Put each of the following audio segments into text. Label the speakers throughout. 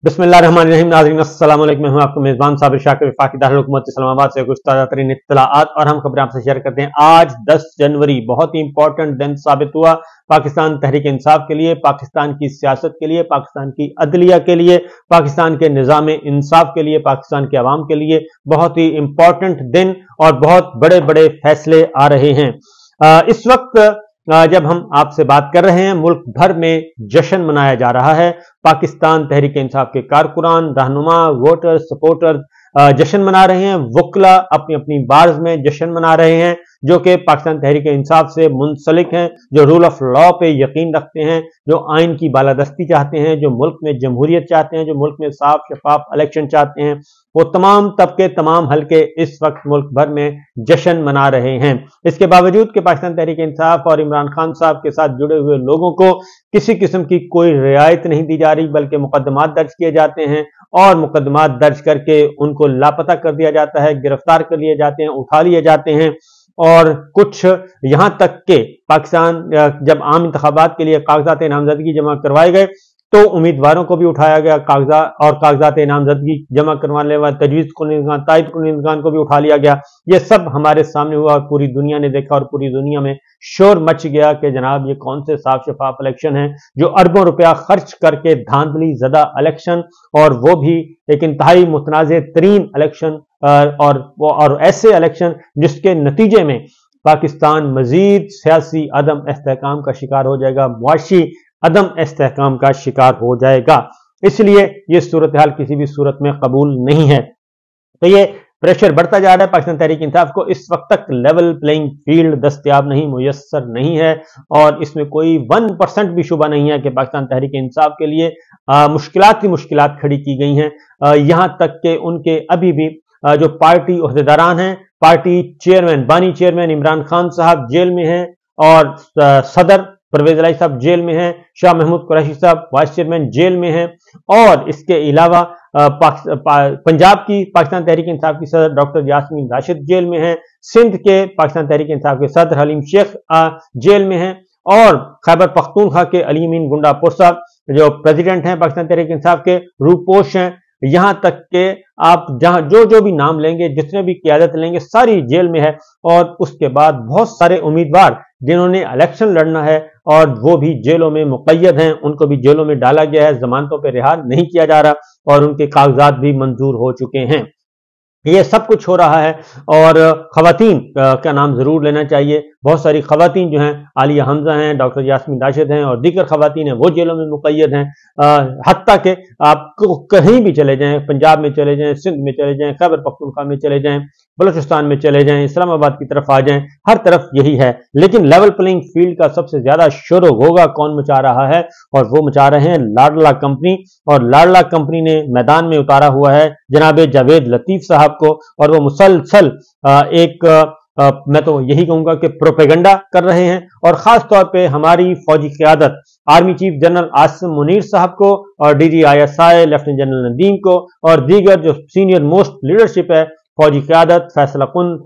Speaker 1: बिस्मिल्लाहिर्रहमानिर्रहीम। नाज़रीन अस्सलाम वालेकुम। मैं हूं आपका मेज़बान साबिर शाकिर, वफाकी दारुल हुकूमत इस्लामाबाद से कुछ ताज़ा तरीन इत्तलाआत और हम खबरें आपसे शेयर करते हैं। आज 10 जनवरी बहुत ही इंपॉर्टेंट दिन साबित हुआ पाकिस्तान तहरीक इंसाफ के लिए, पाकिस्तान की सियासत के लिए, पाकिस्तान की अदलिया के लिए, पाकिस्तान के निज़ाम इंसाफ के लिए, पाकिस्तान के अवाम के लिए बहुत ही इंपॉर्टेंट दिन और बहुत बड़े बड़े फैसले आ रहे हैं। इस वक्त जब हम आपसे बात कर रहे हैं, मुल्क भर में जश्न मनाया जा रहा है। पाकिस्तान तहरीक इंसाफ के कारकुनान, रहनुमा, वोटर, सपोर्टर जश्न मना रहे हैं। वकला अपनी अपनी बार्स में जश्न मना रहे हैं, जो कि पाकिस्तान तहरीक इंसाफ से मुंसलिक हैं, जो रूल ऑफ लॉ पे यकीन रखते हैं, जो आइन की बालादस्ती चाहते हैं, जो मुल्क में जमहूरियत चाहते हैं, जो मुल्क में साफ शफाफ इलेक्शन चाहते हैं। वो तमाम तबके, तमाम हल्के इस वक्त मुल्क भर में जश्न मना रहे हैं। इसके बावजूद कि पाकिस्तान तहरीक इंसाफ और इमरान खान साहब के साथ जुड़े हुए लोगों को किसी किस्म की कोई रियायत नहीं दी जा रही, बल्कि मुकदमात दर्ज किए जाते हैं और मुकदमात दर्ज करके उनको लापता कर दिया जाता है, गिरफ्तार कर लिए जाते हैं, उठा लिए जाते हैं। और कुछ यहां तक के पाकिस्तान जब आम इंतखाबात के लिए कागजात नामजदगी जमा करवाए गए तो उम्मीदवारों को भी उठाया गया, कागजात नामजदगी जमा करवाने वाले तजवीज़ कुनिंदगान, ताइद कुनिंदगान को भी उठा लिया गया। ये सब हमारे सामने हुआ और पूरी दुनिया ने देखा और पूरी दुनिया में शोर मच गया कि जनाब ये कौन से साफ शफाफ इलेक्शन है, जो अरबों रुपया खर्च करके धांधली ज़दा इलेक्शन, और वो भी एक इंतहाई मुतनाज़ तरीन इलेक्शन, और ऐसे इलेक्शन जिसके नतीजे में पाकिस्तान मजीद सियासी अदम इस्तेहकाम का शिकार हो जाएगा, मुआशी अदम इस्तेहकाम का शिकार हो जाएगा। इसलिए ये सूरत हाल किसी भी सूरत में कबूल नहीं है। तो ये प्रेशर बढ़ता जा रहा है। पाकिस्तान तहरीक इंसाफ को इस वक्त तक लेवल प्लेइंग फील्ड दस्तयाब नहीं, मुयस्सर नहीं है, और इसमें कोई 1% भी शुबा नहीं है कि पाकिस्तान तहरीक इंसाफ के लिए मुश्किलात की मुश्किलात खड़ी की गई हैं। यहां तक कि उनके अभी भी जो पार्टी ओहदेदारान हैं, पार्टी चेयरमैन, बानी चेयरमैन इमरान खान साहब जेल में हैं, और सदर परवेज इलाही साहब जेल में हैं, शाह महमूद कुरैशी साहब वाइस चेयरमैन जेल में हैं, और इसके अलावा पंजाब की पाकिस्तान तहरीक इंसाफ की सदर डॉक्टर यास्मीन राशिद जेल में हैं, सिंध के पाकिस्तान तहरीक इंसाफ के सदर हलीम शेख जेल में हैं, और खैबर पख्तूनख्वा के अली अमीन गुंडापुर साहब जो प्रेसिडेंट हैं पाकिस्तान तहरीक इंसाफ के, रूपोश हैं। यहां तक के आप जहां जो भी नाम लेंगे, जितने भी क़यादत लेंगे, सारी जेल में है। और उसके बाद बहुत सारे उम्मीदवार जिन्होंने इलेक्शन लड़ना है और वो भी जेलों में मुक़य्यद हैं, उनको भी जेलों में डाला गया है, जमानतों पर रिहा नहीं किया जा रहा, और उनके कागजात भी मंजूर हो चुके हैं। ये सब कुछ हो रहा है। और खवातीन का नाम जरूर लेना चाहिए। बहुत सारी खवातीन जो हैं, आलिया हमजा हैं, डॉक्टर यास्मीन राशिद हैं, और दीगर खवातीन हैं, वो जेलों में मुक़य्यद हैं। हत्ता के आपको कहीं भी चले जाएं, पंजाब में चले जाएं, सिंध में चले जाएं, खैबर पख्तूनख्वा में चले जाएं, बलूचिस्तान में चले जाएं, इस्लामाबाद की तरफ आ जाएं, हर तरफ यही है। लेकिन लेवल प्लेइंग फील्ड का सबसे ज्यादा शोर होगा कौन मचा रहा है, और वो मचा रहे हैं लाडला कंपनी। और लाडला कंपनी ने मैदान में उतारा हुआ है जनाब जावेद लतीफ साहब को, और वो मुसलसल मैं तो यही कहूंगा कि प्रोपेगेंडा कर रहे हैं। और खास तौर पे हमारी फौजी क़यादत army chief general Asim Munir साहब को, और DG ISI lieutenant general Nadeem को, और दीगर जो सीनियर मोस्ट लीडरशिप है फौजी क़यादत, फैसला कुन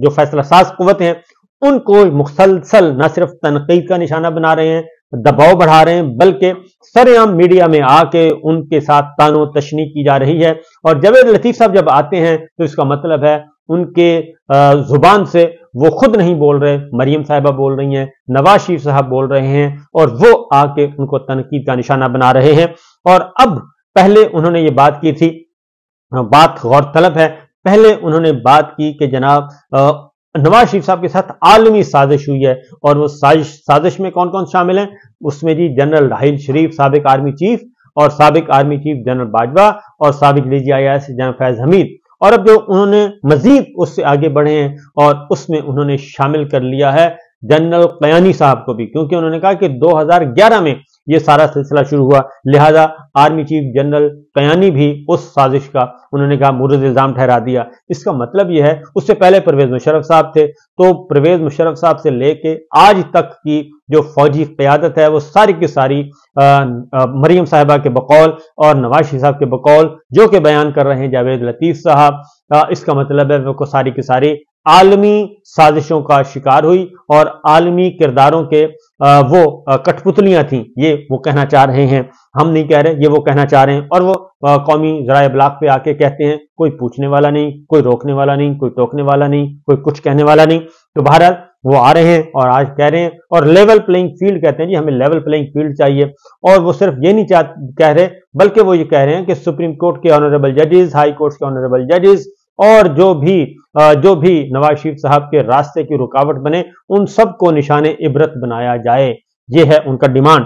Speaker 1: जो फैसला साज कुव्वत हैं, उनको मुसलसल न सिर्फ तनकीद का निशाना बना रहे हैं, दबाव बढ़ा रहे हैं, बल्कि सरेआम मीडिया में आके उनके साथ तानो तशनी की जा रही है। और जावेद लतीफ साहब जब आते हैं तो इसका मतलब है उनके जुबान से वो खुद नहीं बोल रहे, मरियम साहिबा बोल रही हैं, नवाज शरीफ साहब बोल रहे हैं, और वो आके उनको तनकीद का निशाना बना रहे हैं। और अब पहले उन्होंने ये बात की थी, बात गौरतलब है, पहले उन्होंने बात की कि जनाब नवाज शरीफ साहब के साथ आलमी साजिश हुई है। और वो साजिश में कौन कौन शामिल हैं, उसमें जी जनरल राहिल शरीफ साबिक आर्मी चीफ, और साबिक आर्मी चीफ जनरल बाजवा, और साबिक DG IAS general Faiz Hamid. और अब जो उन्होंने मजीद उससे आगे बढ़े हैं, और उसमें उन्होंने शामिल कर लिया है जनरल कयानी साहब को भी, क्योंकि उन्होंने कहा कि 2011 में ये सारा सिलसिला शुरू हुआ, लिहाजा आर्मी चीफ जनरल कयानी भी उस साजिश का उन्होंने कहा मुर्द इल्जाम ठहरा दिया। इसका मतलब यह है, उससे पहले परवेज मुशर्रफ साहब थे, तो परवेज मुशर्रफ साहब से लेके आज तक की जो फौजी क़यादत है वो सारी की सारी मरियम साहिबा के बकौल और नवाज शरीफ साहब के बकौल जो कि बयान कर रहे हैं जावेद लतीफ साहब, इसका मतलब है वो सारी की सारी आलमी साजिशों का शिकार हुई और आलमी किरदारों के वो कठपुतलियां थी, ये वो कहना चाह रहे हैं। हम नहीं कह रहे, ये वो कहना चाह रहे हैं। और वो कौमी ज़राए इब्लाग पे आके कहते हैं कोई पूछने वाला नहीं, कोई रोकने वाला नहीं, कोई टोकने वाला नहीं, कोई कुछ कहने वाला नहीं। तो बहरहाल वो आ रहे हैं और आज कह रहे हैं, और लेवल प्लेइंग फील्ड कहते हैं जी, हमें लेवल प्लेइंग फील्ड चाहिए। और वो सिर्फ ये नहीं कह रहे, बल्कि वो ये कह रहे हैं कि सुप्रीम कोर्ट के ऑनरेबल जजेस, हाई कोर्ट के ऑनरेबल जजेस और जो भी नवाज शरीफ साहब के रास्ते की रुकावट बने, उन सबको निशाने इबरत बनाया जाए। ये है उनका डिमांड।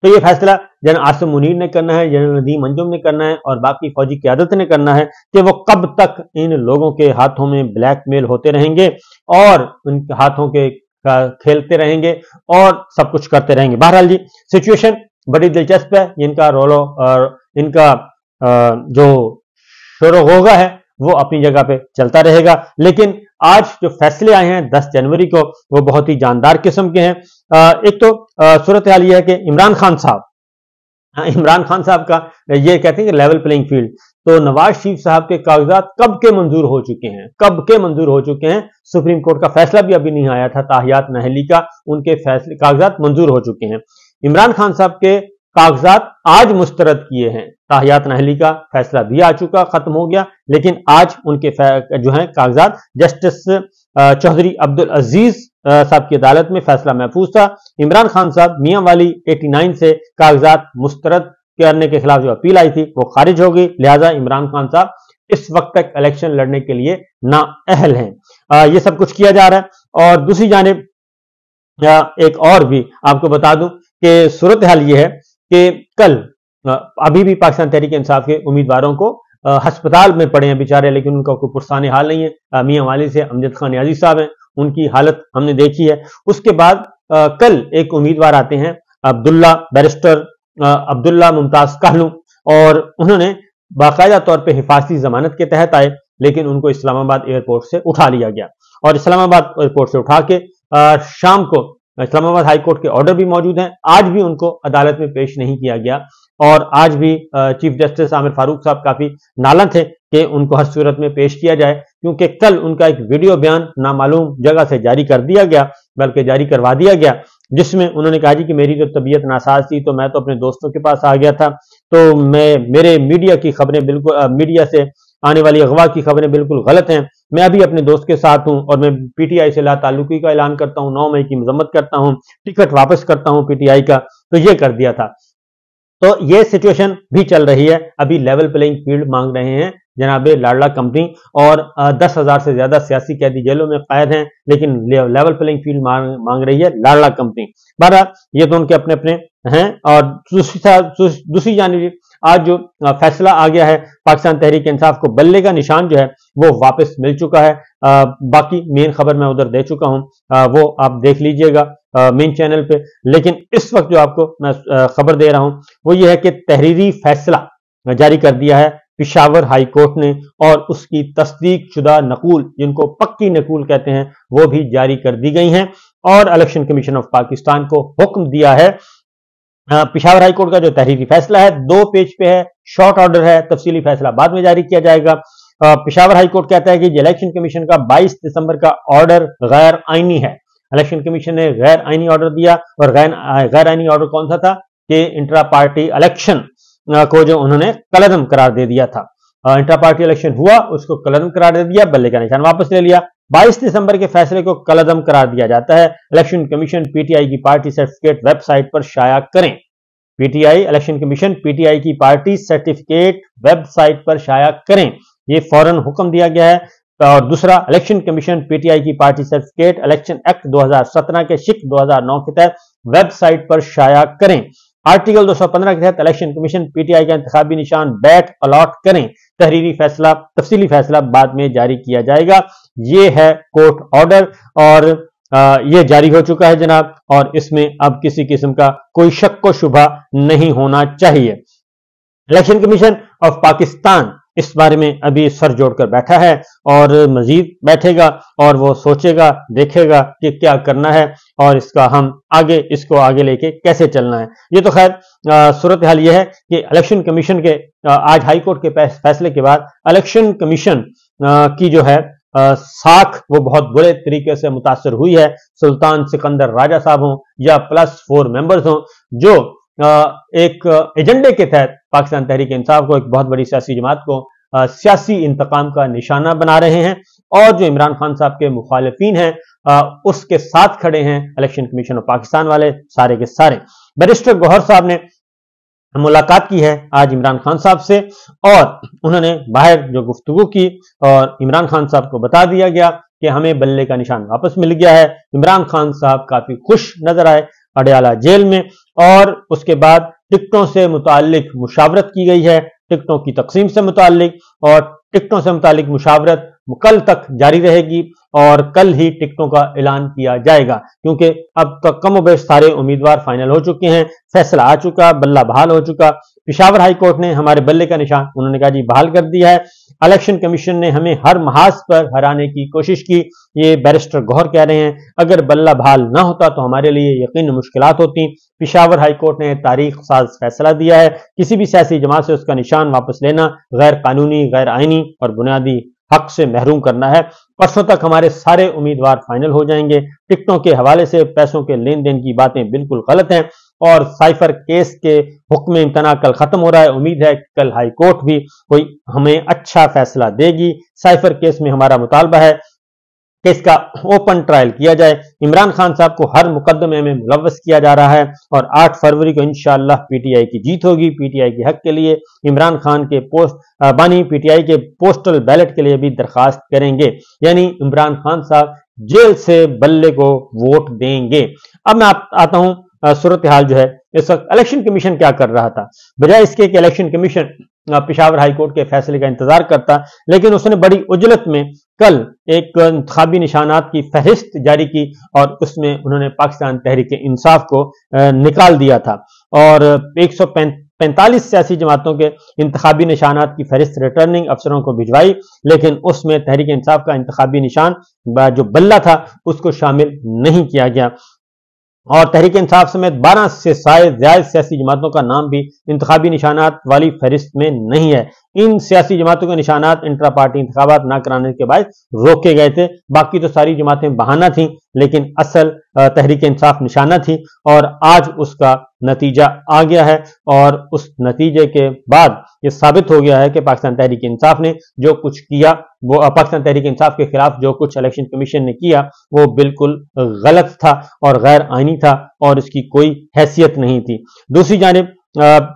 Speaker 1: तो ये फैसला जनरल आसिम मुनीर ने करना है, जनरल नदीम अंजुम ने करना है और बाकी फौजी क़यादत ने करना है कि वो कब तक इन लोगों के हाथों में ब्लैकमेल होते रहेंगे और उनके हाथों के खेलते रहेंगे और सब कुछ करते रहेंगे। बहरहाल जी सिचुएशन बड़ी दिलचस्प है। इनका रोलो और इनका जो शोर-ओ-गौगा है वो अपनी जगह पे चलता रहेगा, लेकिन आज जो फैसले आए हैं 10 जनवरी को वो बहुत ही जानदार किस्म के हैं। एक तो सूरत हाल ये है कि इमरान खान साहब का ये कहते हैं कि लेवल प्लेइंग फील्ड, तो नवाज शरीफ साहब के कागजात कब के मंजूर हो चुके हैं, सुप्रीम कोर्ट का फैसला भी अभी नहीं आया था ताहियात नाअहली का, उनके फैसले कागजात मंजूर हो चुके हैं। इमरान खान साहब के कागजात आज मुस्तरद किए हैं, ताहियात नाअहली का फैसला भी आ चुका, खत्म हो गया, लेकिन आज उनके जो है कागजात जस्टिस चौधरी अब्दुल अजीज साहब की अदालत में फैसला महफूज था। इमरान खान साहब मियां वाली 89 से कागजात मुस्तरद करने के खिलाफ जो अपील आई थी वो खारिज हो गई, लिहाजा इमरान खान साहब इस वक्त तक इलेक्शन लड़ने के लिए नाअहल हैं। ये सब कुछ किया जा रहा है। और दूसरी जानिब एक और भी आपको बता दूं कि सूरत हाल ये है कि कल अभी भी पाकिस्तान तहरीक इंसाफ के उम्मीदवारों को अस्पताल में पड़े हैं बेचारे, लेकिन उनका कोई पुरसाने हाल नहीं है। मियां वाली से अमजद खान नियाजी साहब हैं, उनकी हालत हमने देखी है। उसके बाद कल एक उम्मीदवार आते हैं बैरिस्टर अब्दुल्ला मुमताज कहलू, और उन्होंने बाकायदा तौर पर हिफाजती जमानत के तहत आए, लेकिन उनको इस्लामाबाद एयरपोर्ट से उठा लिया गया और इस्लामाबाद एयरपोर्ट से उठा के शाम को इस्लामाबाद हाई कोर्ट के ऑर्डर भी मौजूद हैं, आज भी उनको अदालत में पेश नहीं किया गया। और आज भी चीफ जस्टिस आमिर फारूक साहब काफी नाला थे कि उनको हर सूरत में पेश किया जाए, क्योंकि कल उनका एक वीडियो बयान नामालूम जगह से जारी कर दिया गया, बल्कि जारी करवा दिया गया, जिसमें उन्होंने कहा जी कि मेरी जो तबीयत नासाज थी तो मैं तो अपने दोस्तों के पास आ गया था, तो मेरे मीडिया की खबरें बिल्कुल, मीडिया से आने वाली अगवा की खबरें बिल्कुल गलत हैं, मैं अभी अपने दोस्त के साथ हूं और मैं पीटीआई से लाताल्लुकी का ऐलान करता हूं, 9 मई की मजम्मत करता हूं, टिकट वापस करता हूं पीटीआई का। तो ये कर दिया था। तो ये सिचुएशन भी चल रही है। अभी लेवल प्लेइंग फील्ड मांग रहे हैं जनाब लाडला कंपनी, और 10,000 से ज्यादा सियासी कैदी जेलों में कैद हैं, लेकिन लेवल प्लेइंग फील्ड मांग रही है लाडला कंपनी। बहरहाल ये तो उनके अपने अपने हैं। और दूसरी जानिब आज जो फैसला आ गया है, पाकिस्तान तहरीक इंसाफ को बल्ले का निशान जो है वो वापस मिल चुका है। बाकी मेन खबर मैं उधर दे चुका हूं, वो आप देख लीजिएगा मेन चैनल पे। लेकिन इस वक्त जो आपको मैं खबर दे रहा हूं वो ये है कि तहरीरी फैसला जारी कर दिया है पेशावर हाई कोर्ट ने, और उसकी तस्दीक शुदा नकूल, जिनको पक्की नकूल कहते हैं, वो भी जारी कर दी गई हैं। और इलेक्शन कमीशन ऑफ पाकिस्तान को हुक्म दिया है, पेशावर हाई कोर्ट का जो तहरीरी फैसला है 2 पेज पे है, शॉर्ट ऑर्डर है, तफसीली फैसला बाद में जारी किया जाएगा। पेशावर हाई कोर्ट कहता है कि इलेक्शन कमीशन का 22 दिसंबर का ऑर्डर गैर आईनी है। इलेक्शन कमीशन ने गैर आईनी ऑर्डर दिया, और गैर आईनी ऑर्डर कौन सा था कि इंट्रा पार्टी इलेक्शन को जो उन्होंने कलअदम करार दे दिया था। इंट्रा पार्टी इलेक्शन हुआ, उसको कलअदम करार दे दिया, बल्ले का निशान वापस ले लिया। 22 दिसंबर के फैसले को कलअदम करार दिया जाता है। इलेक्शन कमीशन पीटीआई की पार्टी सर्टिफिकेट वेबसाइट पर शाया करें। पीटीआई इलेक्शन कमीशन पीटीआई की पार्टी सर्टिफिकेट वेबसाइट पर शाया करें, ये फौरन हुक्म दिया गया है। और दूसरा, इलेक्शन कमीशन पीटीआई की पार्टी सर्टिफिकेट इलेक्शन एक्ट 2017 के शिक 2009 के तहत वेबसाइट पर शाया करें। आर्टिकल 215 के तहत इलेक्शन कमीशन पीटीआई का इंतखाबी निशान बैट अलॉट करें। तहरीरी फैसला, तफसीली फैसला बाद में जारी किया जाएगा। ये है कोर्ट ऑर्डर, और ये जारी हो चुका है जनाब, और इसमें अब किसी किस्म का कोई शक व शुबा नहीं होना चाहिए। इलेक्शन कमीशन ऑफ पाकिस्तान इस बारे में अभी सर जोड़कर बैठा है और मजीद बैठेगा, और वो सोचेगा, देखेगा कि क्या करना है और इसको आगे लेके कैसे चलना है। ये तो खैर सूरत हाल ये है कि इलेक्शन कमीशन के आज हाई कोर्ट के फैसले के बाद इलेक्शन कमीशन की जो है ساکھ وہ بہت برے طریقے سے متاثر ہوئی ہے، سلطان سکندر راجہ صاحب ہوں یا +4 ممبرز ہوں جو ایک ایجنڈے کے تحت پاکستان تحریک انصاف کو، ایک بہت بڑی سیاسی جماعت کو سیاسی انتقام کا نشانہ بنا رہے ہیں، اور جو عمران خان صاحب کے مخالفین ہیں اس کے ساتھ کھڑے ہیں الیکشن کمیشن آف پاکستان والے سارے کے سارے۔ بیرسٹر گوہر صاحب نے ملاقات کی ہے آج عمران خان صاحب سے، اور انہوں نے باہر جو گفتگو کی اور عمران خان صاحب کو بتا دیا گیا کہ ہمیں بلے کا نشان واپس مل گیا ہے۔ عمران خان صاحب کافی خوش نظر آئے اڈیالہ جیل میں، اور اس کے بعد ٹکٹوں سے متعلق مشاورت کی گئی ہے، ٹکٹوں کی تقسیم سے متعلق، اور ٹکٹوں سے متعلق مشاورت کل تک جاری رہے گی، اور کل ہی ٹکٹوں کا اعلان کیا جائے گا، کیونکہ اب تک کم و بیش سارے امیدوار فائنل ہو چکے ہیں، فیصلہ آ چکا، بلہ بحال ہو چکا۔ پشاور ہائی کورٹ نے ہمارے بلے کا نشان انہوں نے کہا جی بحال کر دیا ہے۔ الیکشن کمیشن نے ہمیں ہر محاذ پر ہرانے کی کوشش کی، یہ بیرسٹر گوہر کہہ رہے ہیں، اگر بلہ بحال نہ ہوتا تو ہمارے لیے یقین مشکلات ہوتی۔ پشاور ہائی کورٹ نے تاریخ ساز فیصلہ دیا ہے، کسی بھی سیاسی جماعت سے اس کا نشان واپس لینا غیر قانونی، غیر آئینی اور بنیادی حق سے محروم کرنا ہے۔ پرسوں تک ہمارے سارے امیدوار فائنل ہو جائیں گے۔ ٹکٹوں کے حوالے سے پیسوں کے لین دین کی باتیں بالکل غلط ہیں، اور سائفر کیس کے حکم امتناع کل ختم ہو رہا ہے، امید ہے کہ کل ہائی کورٹ بھی کوئی ہمیں اچھا فیصلہ دے گی۔ سائفر کیس میں ہمارا مطالبہ ہے کہ اس کا اوپن ٹرائل کیا جائے۔ عمران خان صاحب کو ہر مقدمے میں ملوث کیا جا رہا ہے، اور 8 فروری کو انشاءاللہ پی ٹی آئی کی جیت ہوگی۔ پی ٹی آئی کے حق کے لیے عمران خان کے بانی پی ٹی آئی کے پوسٹل بیلٹ کے لیے بھی درخواست کریں گے، یعنی عمران خان صاحب جیل سے بلے کو ووٹ دیں گے۔ اب میں آتا ہوں صورتحال جو ہے اس وقت الیکشن کمیشن کیا کر رہا تھا، بجائے اس کے کہ election commission Peshawar high court کے فیصلے کا انتظار کرتا، لیکن اس نے بڑی عجلت میں کل ایک انتخابی نشانات کی فہرست جاری کی، اور اس میں انہوں نے پاکستان تحریک انصاف کو نکال دیا تھا، اور 145 سیاسی جماعتوں کے انتخابی نشانات کی فہرست ریٹرننگ افسروں کو بھجوائی، لیکن اس میں تحریک انصاف کا انتخابی نشان جو بلہ تھا اس کو شامل نہیں کیا گیا، اور تحریک انصاف سمیت 12 سے زائد سیاسی جماعتوں کا نام بھی انتخابی نشانات والی فہرست میں نہیں ہے۔ ان سیاسی جماعتوں کے نشانات انٹرا پارٹی انتخابات نہ کرانے کے باعث روکے گئے تھے، باقی تو ساری جماعتیں بہانہ تھیں، لیکن اصل تحریک انصاف نشانہ تھی، اور آج اس کا نتیجہ آ گیا ہے، اور اس نتیجے کے بعد یہ ثابت ہو گیا ہے کہ پاکستان تحریک انصاف نے جو کچھ کیا، وہ پاکستان تحریک انصاف کے خلاف جو کچھ الیکشن کمیشن نے کیا وہ بالکل غلط تھا اور غیر آئینی تھا، اور اس کی کوئی حیثیت نہیں تھی۔ دوسری جانب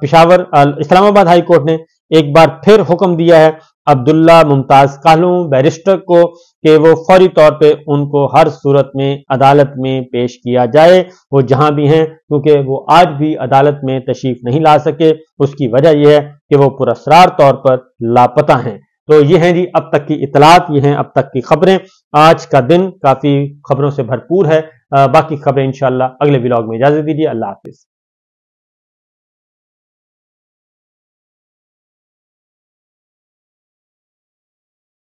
Speaker 1: اسلام آباد ہائی کورٹ نے ایک بار پھر حکم دیا ہے عبداللہ ممتاز کالوں بیرسٹر کو کہ وہ فوری طور پہ ان کو ہر صورت میں عدالت میں پیش کیا جائے، وہ جہاں بھی ہیں، کیونکہ وہ آج بھی عدالت میں تشریف نہیں لا سکے۔ اس کی وجہ یہ ہے کہ وہ پراسرار طور پر لاپتہ ہیں۔ تو یہ ہیں جی اب تک کی اطلاعات، یہ ہیں اب تک کی خبریں۔ آج کا دن کافی خبروں سے بھرپور ہے، باقی خبریں انشاءاللہ اگلے ولاگ میں۔ اجازت دیجیے، اللہ حافظ۔